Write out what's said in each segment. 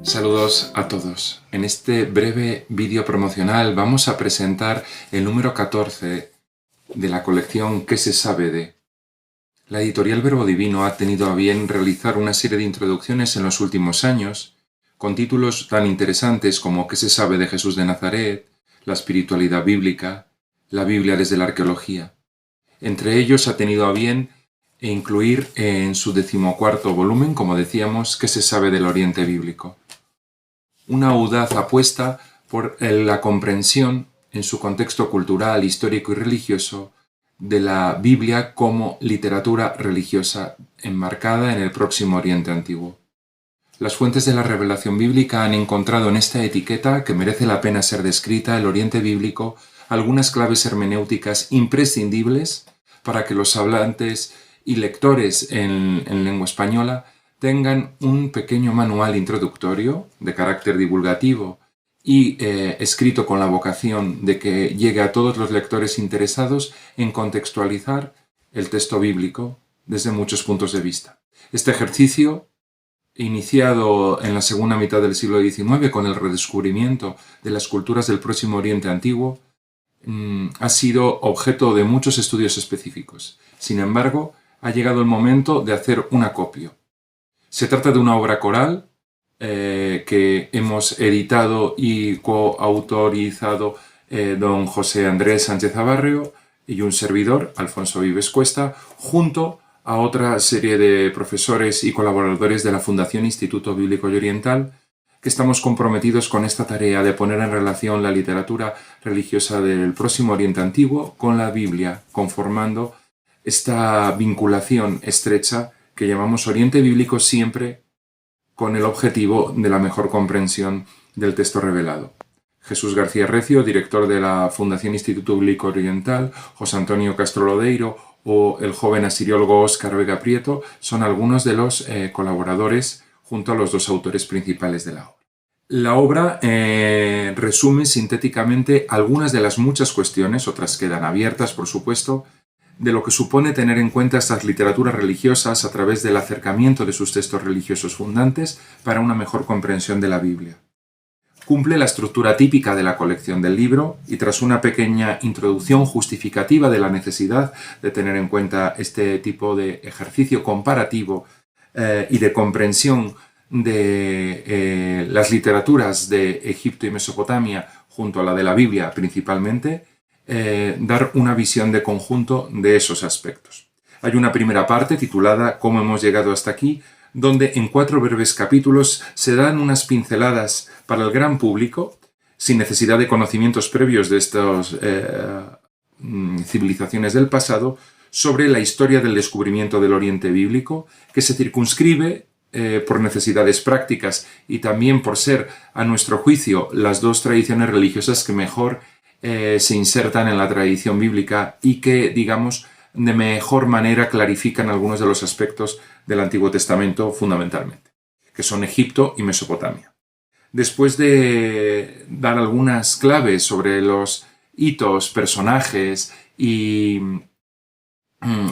Saludos a todos. En este breve vídeo promocional vamos a presentar el número 14 de la colección ¿Qué se sabe de? La editorial Verbo Divino ha tenido a bien realizar una serie de introducciones en los últimos años, con títulos tan interesantes como ¿Qué se sabe de Jesús de Nazaret?, la espiritualidad bíblica, la Biblia desde la arqueología. Entre ellos ha tenido a bien incluir en su 14º volumen, como decíamos, ¿Qué se sabe del Oriente Bíblico? Una audaz apuesta por la comprensión, en su contexto cultural, histórico y religioso, de la Biblia como literatura religiosa enmarcada en el Próximo Oriente Antiguo. Las fuentes de la revelación bíblica han encontrado en esta etiqueta, que merece la pena ser descrita, el Oriente Bíblico, algunas claves hermenéuticas imprescindibles para que los hablantes y lectores en lengua española tengan un pequeño manual introductorio de carácter divulgativo y escrito con la vocación de que llegue a todos los lectores interesados en contextualizar el texto bíblico desde muchos puntos de vista. Este ejercicio, iniciado en la segunda mitad del siglo XIX con el redescubrimiento de las culturas del Próximo Oriente Antiguo, ha sido objeto de muchos estudios específicos. Sin embargo, ha llegado el momento de hacer un acopio. Se trata de una obra coral que hemos editado y coautorizado don José Andrés Sánchez Abarrio y un servidor, Alfonso Vives Cuesta, junto a otra serie de profesores y colaboradores de la Fundación Instituto Bíblico y Oriental, que estamos comprometidos con esta tarea de poner en relación la literatura religiosa del Próximo Oriente Antiguo con la Biblia, conformando esta vinculación estrecha que llamamos Oriente Bíblico, siempre con el objetivo de la mejor comprensión del texto revelado. Jesús García Recio, director de la Fundación Instituto Bíblico Oriental, José Antonio Castro Lodeiro o el joven asiriólogo Óscar Vega Prieto son algunos de los colaboradores junto a los dos autores principales de la obra. La obra resume sintéticamente algunas de las muchas cuestiones, otras quedan abiertas, por supuesto, de lo que supone tener en cuenta estas literaturas religiosas a través del acercamiento de sus textos religiosos fundantes para una mejor comprensión de la Biblia. Cumple la estructura típica de la colección del libro y tras una pequeña introducción justificativa de la necesidad de tener en cuenta este tipo de ejercicio comparativo y de comprensión de las literaturas de Egipto y Mesopotamia junto a la de la Biblia principalmente, dar una visión de conjunto de esos aspectos. Hay una primera parte titulada ¿Cómo hemos llegado hasta aquí?, donde en 4 breves capítulos se dan unas pinceladas para el gran público, sin necesidad de conocimientos previos de estas civilizaciones del pasado, sobre la historia del descubrimiento del Oriente Bíblico, que se circunscribe por necesidades prácticas y también por ser, a nuestro juicio, las dos tradiciones religiosas que mejor se insertan en la tradición bíblica y que, digamos, de mejor manera clarifican algunos de los aspectos del Antiguo Testamento fundamentalmente, que son Egipto y Mesopotamia. Después de dar algunas claves sobre los hitos, personajes y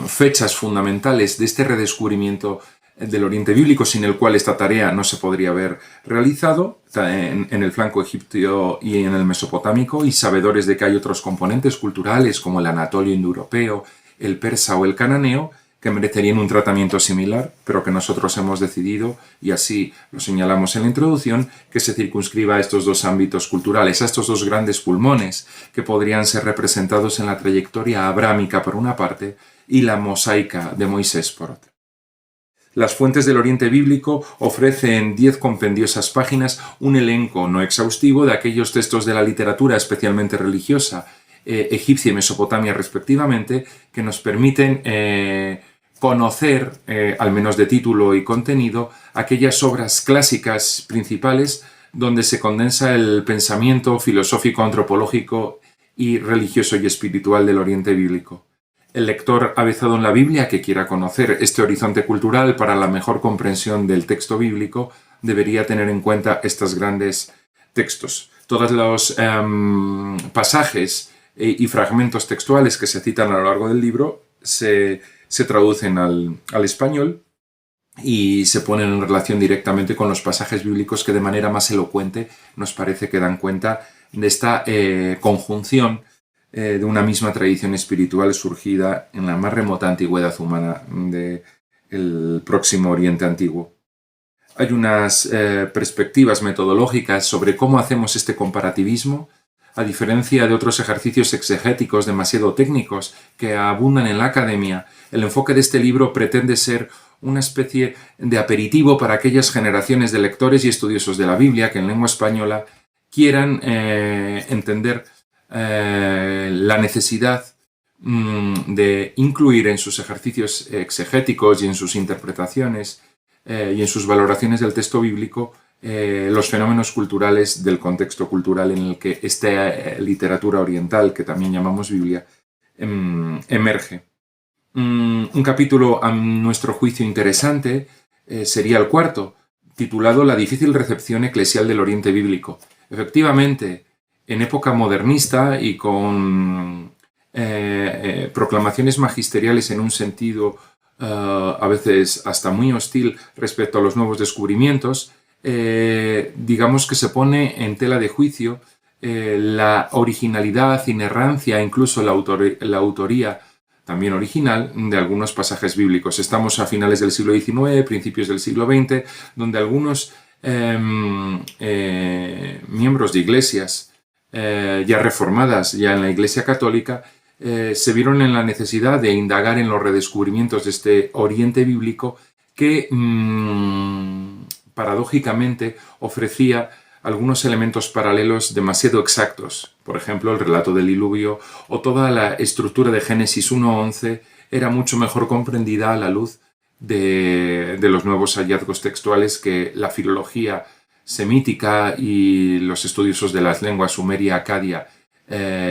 fechas fundamentales de este redescubrimiento del Oriente Bíblico, sin el cual esta tarea no se podría haber realizado en el flanco egipcio y en el mesopotámico, y sabedores de que hay otros componentes culturales como el anatolio indoeuropeo, el persa o el cananeo, que merecerían un tratamiento similar, pero que nosotros hemos decidido, y así lo señalamos en la introducción, que se circunscriba a estos dos ámbitos culturales, a estos dos grandes pulmones que podrían ser representados en la trayectoria abrámica por una parte y la mosaica de Moisés por otra. Las fuentes del Oriente Bíblico ofrecen en 10 compendiosas páginas un elenco no exhaustivo de aquellos textos de la literatura especialmente religiosa, egipcia y Mesopotamia respectivamente, que nos permiten conocer, al menos de título y contenido, aquellas obras clásicas principales donde se condensa el pensamiento filosófico, antropológico y religioso y espiritual del Oriente Bíblico. El lector avezado en la Biblia que quiera conocer este horizonte cultural para la mejor comprensión del texto bíblico debería tener en cuenta estos grandes textos. Todos los pasajes y fragmentos textuales que se citan a lo largo del libro se se traducen al español y se ponen en relación directamente con los pasajes bíblicos que de manera más elocuente nos parece que dan cuenta de esta conjunción de una misma tradición espiritual surgida en la más remota antigüedad humana del Próximo Oriente Antiguo. Hay unas perspectivas metodológicas sobre cómo hacemos este comparativismo, a diferencia de otros ejercicios exegéticos demasiado técnicos que abundan en la academia. El enfoque de este libro pretende ser una especie de aperitivo para aquellas generaciones de lectores y estudiosos de la Biblia que en lengua española quieran entender la necesidad de incluir en sus ejercicios exegéticos y en sus interpretaciones y en sus valoraciones del texto bíblico los fenómenos culturales del contexto cultural en el que esta literatura oriental, que también llamamos Biblia, emerge. Un capítulo a nuestro juicio interesante sería el cuarto, titulado La difícil recepción eclesial del Oriente Bíblico. Efectivamente, en época modernista y con proclamaciones magisteriales en un sentido a veces hasta muy hostil respecto a los nuevos descubrimientos, digamos que se pone en tela de juicio la originalidad, inerrancia, incluso la autoría también original de algunos pasajes bíblicos. Estamos a finales del siglo XIX, principios del siglo XX, donde algunos miembros de iglesias ya reformadas, ya en la Iglesia Católica, se vieron en la necesidad de indagar en los redescubrimientos de este Oriente bíblico que paradójicamente ofrecía algunos elementos paralelos demasiado exactos. Por ejemplo, el relato del diluvio o toda la estructura de Génesis 1:11 era mucho mejor comprendida a la luz de los nuevos hallazgos textuales que la filología semítica y los estudiosos de las lenguas sumeria, acadia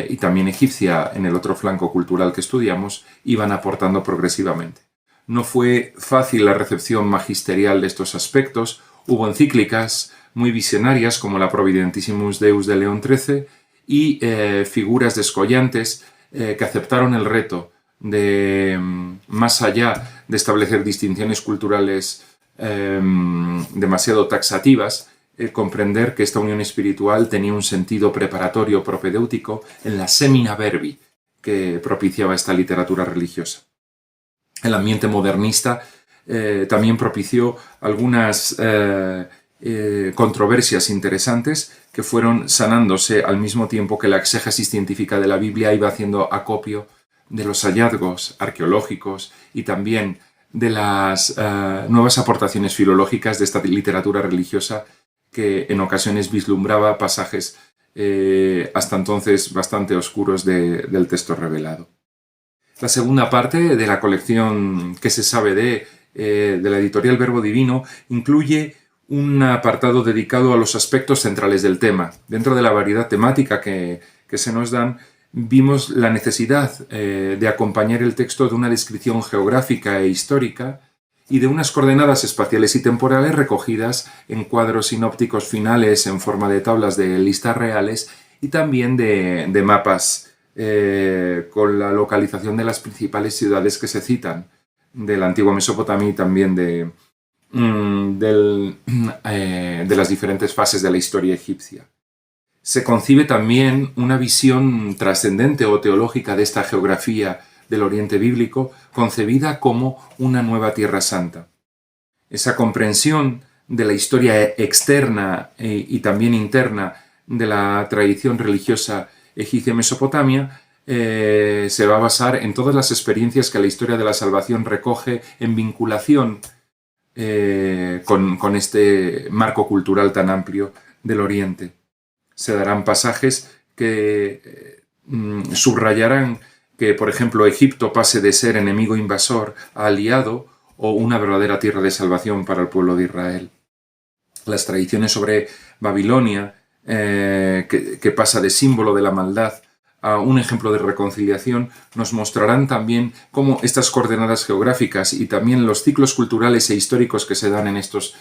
y también egipcia en el otro flanco cultural que estudiamos iban aportando progresivamente. No fue fácil la recepción magisterial de estos aspectos. Hubo encíclicas muy visionarias como la Providentissimus Deus de León XIII y figuras descollantes que aceptaron el reto de, más allá de establecer distinciones culturales demasiado taxativas, comprender que esta unión espiritual tenía un sentido preparatorio propedéutico en la semina verbi que propiciaba esta literatura religiosa. El ambiente modernista también propició algunas controversias interesantes que fueron sanándose al mismo tiempo que la exégesis científica de la Biblia iba haciendo acopio de los hallazgos arqueológicos y también de las nuevas aportaciones filológicas de esta literatura religiosa que en ocasiones vislumbraba pasajes hasta entonces bastante oscuros del texto revelado. La segunda parte de la colección ¿Qué se sabe de la editorial Verbo Divino incluye un apartado dedicado a los aspectos centrales del tema. Dentro de la variedad temática que se nos dan, vimos la necesidad de acompañar el texto de una descripción geográfica e histórica y de unas coordenadas espaciales y temporales recogidas en cuadros sinópticos finales en forma de tablas de listas reales y también de mapas con la localización de las principales ciudades que se citan de la antigua Mesopotamia y también de las diferentes fases de la historia egipcia. Se concibe también una visión trascendente o teológica de esta geografía del Oriente Bíblico, concebida como una nueva Tierra Santa. Esa comprensión de la historia externa y también interna de la tradición religiosa egipcia-mesopotamia se va a basar en todas las experiencias que la historia de la salvación recoge en vinculación con este marco cultural tan amplio del Oriente. Se darán pasajes que subrayarán que, por ejemplo, Egipto pase de ser enemigo invasor a aliado o una verdadera tierra de salvación para el pueblo de Israel. Las tradiciones sobre Babilonia, que pasa de símbolo de la maldad a un ejemplo de reconciliación, nos mostrarán también cómo estas coordenadas geográficas y también los ciclos culturales e históricos que se dan en estos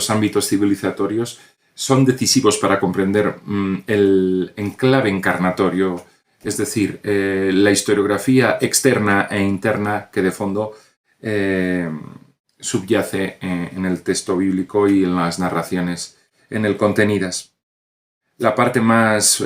ámbitos civilizatorios son decisivos para comprender el enclave encarnatorio Es decir, la historiografía externa e interna que de fondo subyace en el texto bíblico y en las narraciones en él contenidas. La parte más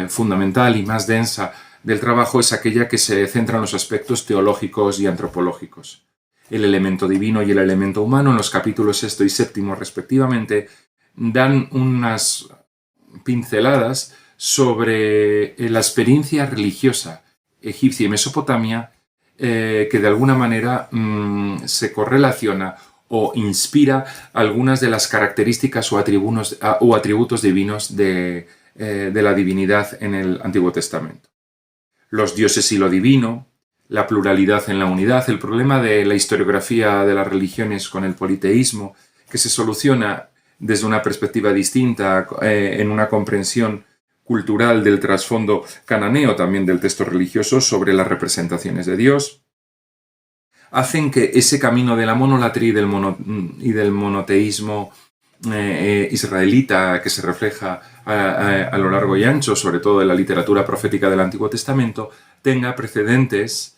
fundamental y más densa del trabajo es aquella que se centra en los aspectos teológicos y antropológicos. El elemento divino y el elemento humano, en los capítulos 6 y 7 respectivamente, dan unas pinceladas sobre la experiencia religiosa egipcia y Mesopotamia que de alguna manera se correlaciona o inspira algunas de las características o atributos divinos de la divinidad en el Antiguo Testamento. Los dioses y lo divino, la pluralidad en la unidad, el problema de la historiografía de las religiones con el politeísmo, que se soluciona desde una perspectiva distinta, en una comprensión cultural del trasfondo cananeo, también del texto religioso, sobre las representaciones de Dios, hacen que ese camino de la monolatría y del monoteísmo israelita que se refleja a lo largo y ancho, sobre todo en la literatura profética del Antiguo Testamento, tenga precedentes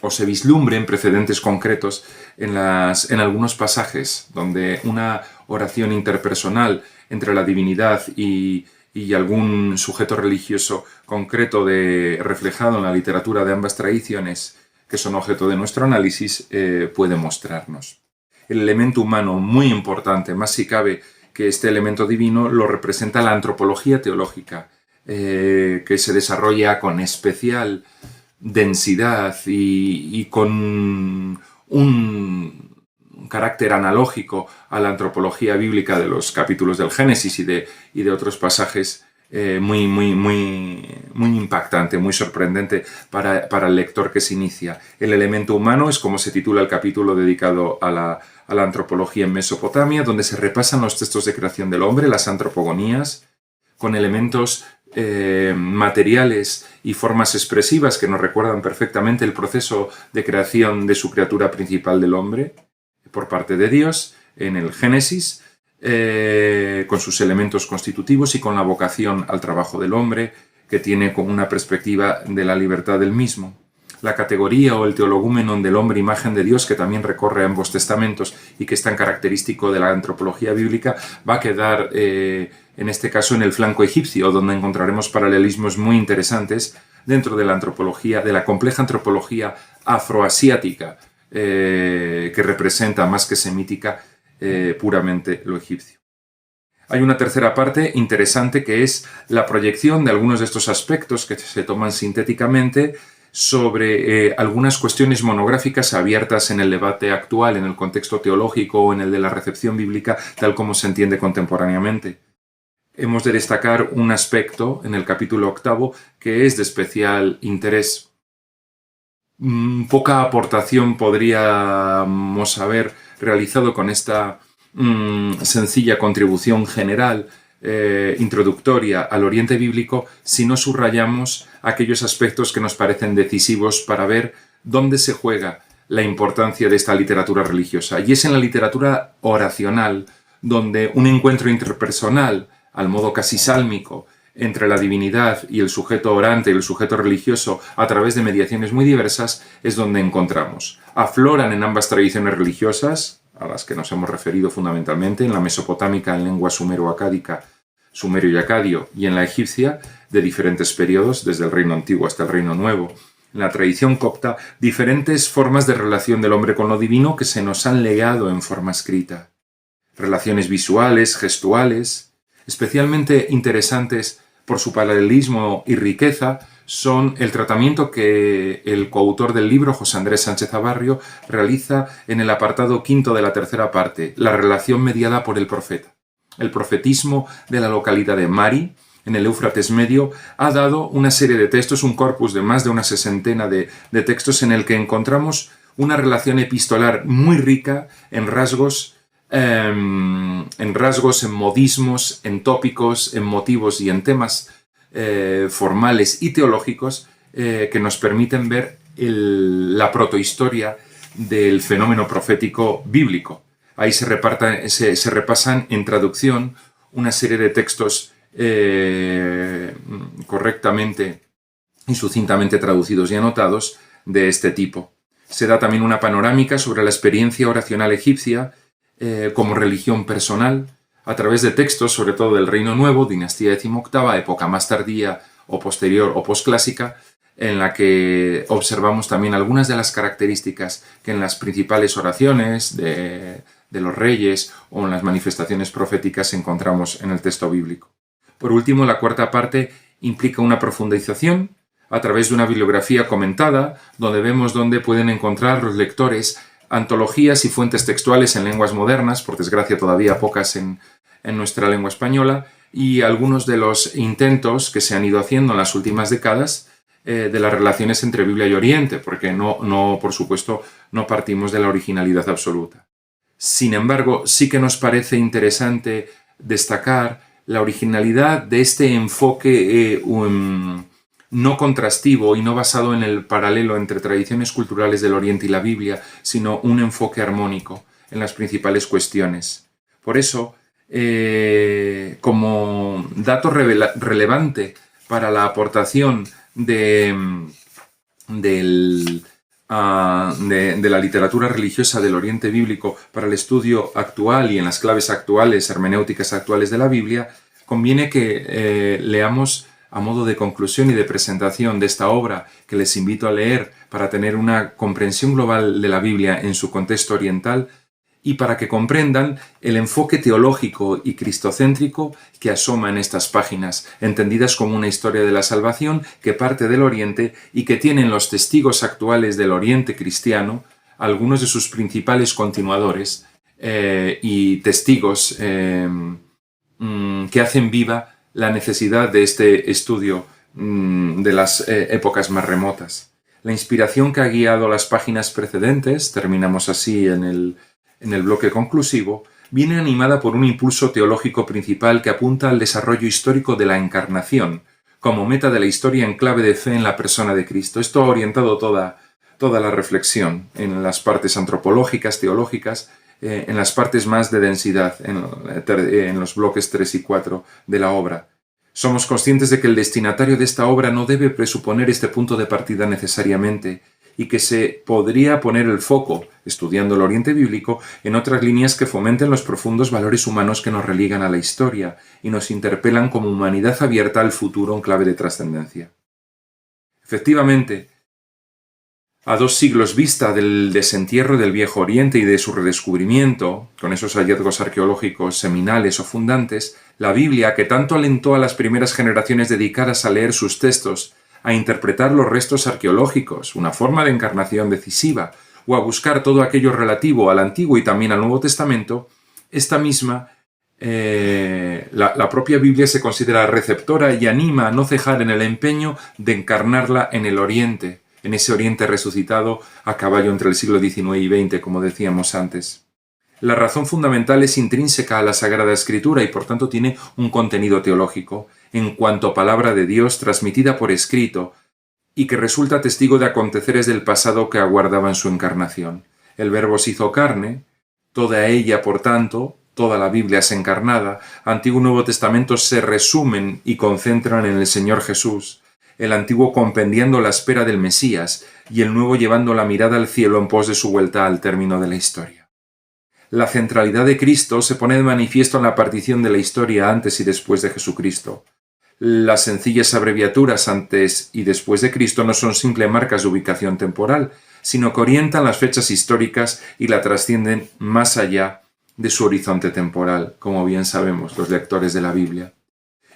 o se vislumbren precedentes concretos en algunos pasajes donde una oración interpersonal entre la divinidad y algún sujeto religioso concreto reflejado en la literatura de ambas tradiciones que son objeto de nuestro análisis puede mostrarnos. El elemento humano, muy importante, más si cabe que este elemento divino, lo representa la antropología teológica, que se desarrolla con especial densidad y con un carácter analógico a la antropología bíblica de los capítulos del Génesis y de otros pasajes muy impactante, muy sorprendente para el lector que se inicia. El elemento humano es como se titula el capítulo dedicado a la antropología en Mesopotamia, donde se repasan los textos de creación del hombre, las antropogonías, con elementos materiales y formas expresivas que nos recuerdan perfectamente el proceso de creación de su criatura principal del hombre por parte de Dios en el Génesis, con sus elementos constitutivos y con la vocación al trabajo del hombre, que tiene como una perspectiva de la libertad del mismo. La categoría o el teologúmenon del hombre imagen de Dios, que también recorre ambos testamentos y que es tan característico de la antropología bíblica, va a quedar en este caso en el flanco egipcio, donde encontraremos paralelismos muy interesantes dentro de la antropología, de la compleja antropología afroasiática, que representa más que semítica puramente lo egipcio. Hay una tercera parte interesante que es la proyección de algunos de estos aspectos que se toman sintéticamente sobre algunas cuestiones monográficas abiertas en el debate actual, en el contexto teológico o en el de la recepción bíblica, tal como se entiende contemporáneamente. Hemos de destacar un aspecto en el capítulo 8 que es de especial interés. Poca aportación podríamos haber realizado con esta sencilla contribución general introductoria al Oriente Bíblico si no subrayamos aquellos aspectos que nos parecen decisivos para ver dónde se juega la importancia de esta literatura religiosa. Y es en la literatura oracional donde un encuentro interpersonal, al modo casi sálmico, entre la divinidad y el sujeto orante y el sujeto religioso a través de mediaciones muy diversas, es donde encontramos. Afloran en ambas tradiciones religiosas, a las que nos hemos referido fundamentalmente, en la mesopotámica en lengua sumero-acádica, sumerio y acadio, y en la egipcia, de diferentes periodos, desde el Reino Antiguo hasta el Reino Nuevo. En la tradición copta, diferentes formas de relación del hombre con lo divino que se nos han legado en forma escrita. Relaciones visuales, gestuales, especialmente interesantes por su paralelismo y riqueza, son el tratamiento que el coautor del libro, José Andrés Sánchez Abarrio, realiza en el apartado 5 de la tercera parte, la relación mediada por el profeta. El profetismo de la localidad de Mari, en el Éufrates Medio, ha dado una serie de textos, un corpus de más de una sesentena de textos en el que encontramos una relación epistolar muy rica en rasgos, en modismos, en tópicos, en motivos y en temas formales y teológicos que nos permiten ver la protohistoria del fenómeno profético bíblico. Ahí se repasan en traducción una serie de textos correctamente y sucintamente traducidos y anotados de este tipo. Se da también una panorámica sobre la experiencia oracional egipcia como religión personal, a través de textos, sobre todo del Reino Nuevo, dinastía XVIII, época más tardía o posterior o posclásica, en la que observamos también algunas de las características que en las principales oraciones de los reyes o en las manifestaciones proféticas encontramos en el texto bíblico. Por último, la cuarta parte implica una profundización a través de una bibliografía comentada, donde vemos dónde pueden encontrar los lectores antologías y fuentes textuales en lenguas modernas, por desgracia todavía pocas en nuestra lengua española, y algunos de los intentos que se han ido haciendo en las últimas décadas de las relaciones entre Biblia y Oriente, porque por supuesto, no partimos de la originalidad absoluta. Sin embargo, sí que nos parece interesante destacar la originalidad de este enfoque no contrastivo y no basado en el paralelo entre tradiciones culturales del Oriente y la Biblia, sino un enfoque armónico en las principales cuestiones. Por eso, como dato relevante para la aportación de la literatura religiosa del Oriente Bíblico para el estudio actual y en las claves actuales, hermenéuticas actuales de la Biblia, conviene que leamos a modo de conclusión y de presentación de esta obra, que les invito a leer para tener una comprensión global de la Biblia en su contexto oriental y para que comprendan el enfoque teológico y cristocéntrico que asoma en estas páginas, entendidas como una historia de la salvación que parte del Oriente y que tienen los testigos actuales del Oriente cristiano, algunos de sus principales continuadores y testigos que hacen viva la necesidad de este estudio de las épocas más remotas. La inspiración que ha guiado las páginas precedentes, terminamos así en el bloque conclusivo, viene animada por un impulso teológico principal que apunta al desarrollo histórico de la encarnación, como meta de la historia en clave de fe en la persona de Cristo. Esto ha orientado toda la reflexión en las partes antropológicas, teológicas, en las partes más de densidad, en los bloques 3 y 4 de la obra. Somos conscientes de que el destinatario de esta obra no debe presuponer este punto de partida necesariamente, y que se podría poner el foco, estudiando el Oriente Bíblico, en otras líneas que fomenten los profundos valores humanos que nos religan a la historia y nos interpelan como humanidad abierta al futuro en clave de trascendencia. Efectivamente, a 2 siglos vista del desentierro del Viejo Oriente y de su redescubrimiento, con esos hallazgos arqueológicos seminales o fundantes, la Biblia, que tanto alentó a las primeras generaciones dedicadas a leer sus textos, a interpretar los restos arqueológicos, una forma de encarnación decisiva, o a buscar todo aquello relativo al Antiguo y también al Nuevo Testamento, esta misma, la propia Biblia se considera receptora y anima a no cejar en el empeño de encarnarla en el Oriente, en ese Oriente resucitado a caballo entre el siglo XIX y XX, como decíamos antes. La razón fundamental es intrínseca a la Sagrada Escritura y por tanto tiene un contenido teológico, en cuanto palabra de Dios transmitida por escrito y que resulta testigo de aconteceres del pasado que aguardaban su encarnación. El Verbo se hizo carne, toda ella, por tanto, toda la Biblia es encarnada, Antiguo y Nuevo Testamento se resumen y concentran en el Señor Jesús, el Antiguo compendiando la espera del Mesías y el Nuevo llevando la mirada al cielo en pos de su vuelta al término de la historia. La centralidad de Cristo se pone de manifiesto en la partición de la historia antes y después de Jesucristo. Las sencillas abreviaturas antes y después de Cristo no son simples marcas de ubicación temporal, sino que orientan las fechas históricas y la trascienden más allá de su horizonte temporal, como bien sabemos los lectores de la Biblia.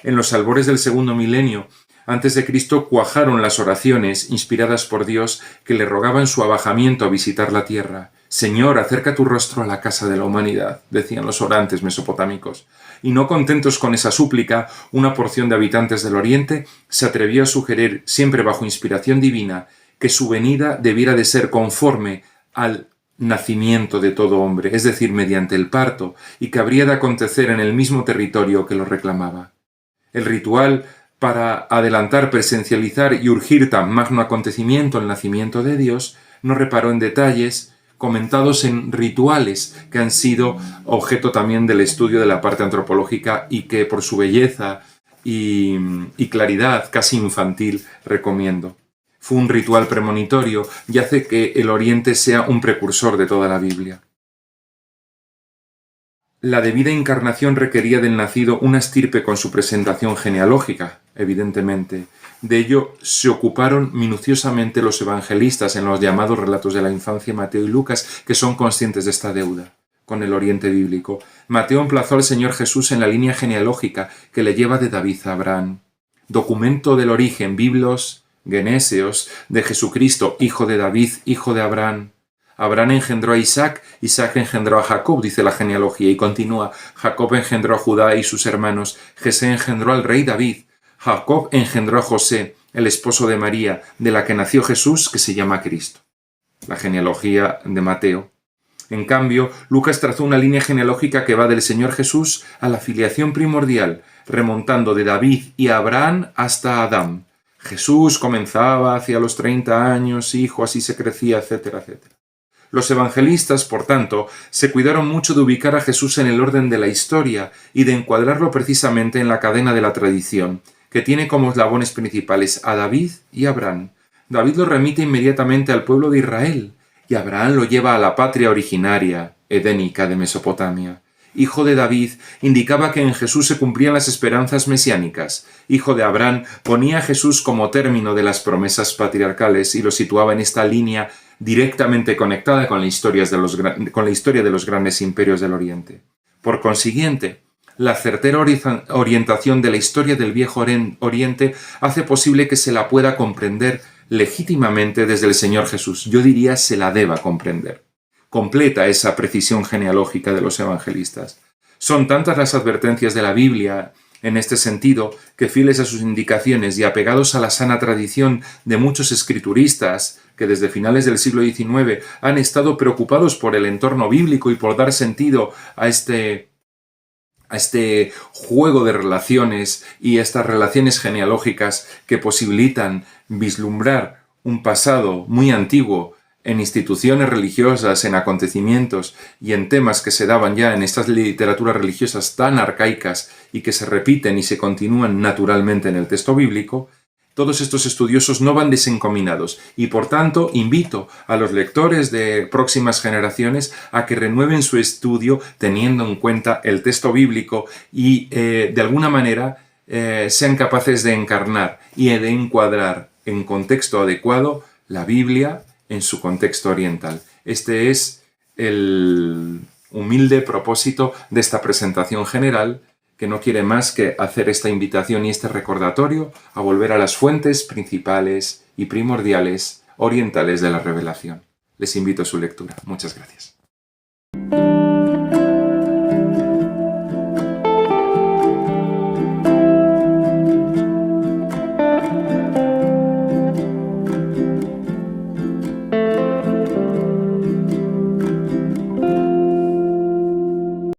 En los albores del segundo milenio, antes de Cristo, cuajaron las oraciones inspiradas por Dios que le rogaban su abajamiento a visitar la tierra. «Señor, acerca tu rostro a la casa de la humanidad», decían los orantes mesopotámicos. Y no contentos con esa súplica, una porción de habitantes del Oriente se atrevió a sugerir, siempre bajo inspiración divina, que su venida debiera de ser conforme al nacimiento de todo hombre, es decir, mediante el parto, y que habría de acontecer en el mismo territorio que lo reclamaba. El ritual para adelantar, presencializar y urgir tan magno acontecimiento, el nacimiento de Dios, no reparó en detalles comentados en rituales que han sido objeto también del estudio de la parte antropológica y que por su belleza y claridad casi infantil recomiendo. Fue un ritual premonitorio y hace que el Oriente sea un precursor de toda la Biblia. La debida encarnación requería del nacido una estirpe con su presentación genealógica, evidentemente. De ello se ocuparon minuciosamente los evangelistas en los llamados relatos de la infancia Mateo y Lucas, que son conscientes de esta deuda con el Oriente bíblico. Mateo emplazó al Señor Jesús en la línea genealógica que le lleva de David a Abraham. Documento del origen, biblos, geneseos, de Jesucristo, hijo de David, hijo de Abraham. Abraham engendró a Isaac, Isaac engendró a Jacob, dice la genealogía, y continúa, Jacob engendró a Judá y sus hermanos, Jesé engendró al rey David, Jacob engendró a José, el esposo de María, de la que nació Jesús, que se llama Cristo. La genealogía de Mateo. En cambio, Lucas trazó una línea genealógica que va del Señor Jesús a la filiación primordial, remontando de David y Abraham hasta Adán. Jesús comenzaba hacia los 30 años, hijo, así se crecía, etcétera, etcétera. Los evangelistas, por tanto, se cuidaron mucho de ubicar a Jesús en el orden de la historia y de encuadrarlo precisamente en la cadena de la tradición, que tiene como eslabones principales a David y Abraham. David lo remite inmediatamente al pueblo de Israel, y Abraham lo lleva a la patria originaria, edénica de Mesopotamia. Hijo de David indicaba que en Jesús se cumplían las esperanzas mesiánicas. Hijo de Abraham ponía a Jesús como término de las promesas patriarcales y lo situaba en esta línea directamente conectada con la historia de los grandes imperios del Oriente. Por consiguiente, la certera orientación de la historia del Viejo Oriente hace posible que se la pueda comprender legítimamente desde el Señor Jesús. Yo diría se la deba comprender. Completa esa precisión genealógica de los evangelistas. Son tantas las advertencias de la Biblia en este sentido que, fieles a sus indicaciones y apegados a la sana tradición de muchos escrituristas que desde finales del siglo XIX han estado preocupados por el entorno bíblico y por dar sentido a este juego de relaciones y estas relaciones genealógicas que posibilitan vislumbrar un pasado muy antiguo en instituciones religiosas, en acontecimientos y en temas que se daban ya en estas literaturas religiosas tan arcaicas y que se repiten y se continúan naturalmente en el texto bíblico, todos estos estudiosos no van desencaminados y por tanto invito a los lectores de próximas generaciones a que renueven su estudio teniendo en cuenta el texto bíblico y de alguna manera sean capaces de encarnar y de encuadrar en contexto adecuado la Biblia en su contexto oriental. Este es el humilde propósito de esta presentación general, que no quiere más que hacer esta invitación y este recordatorio a volver a las fuentes principales y primordiales orientales de la revelación. Les invito a su lectura. Muchas gracias.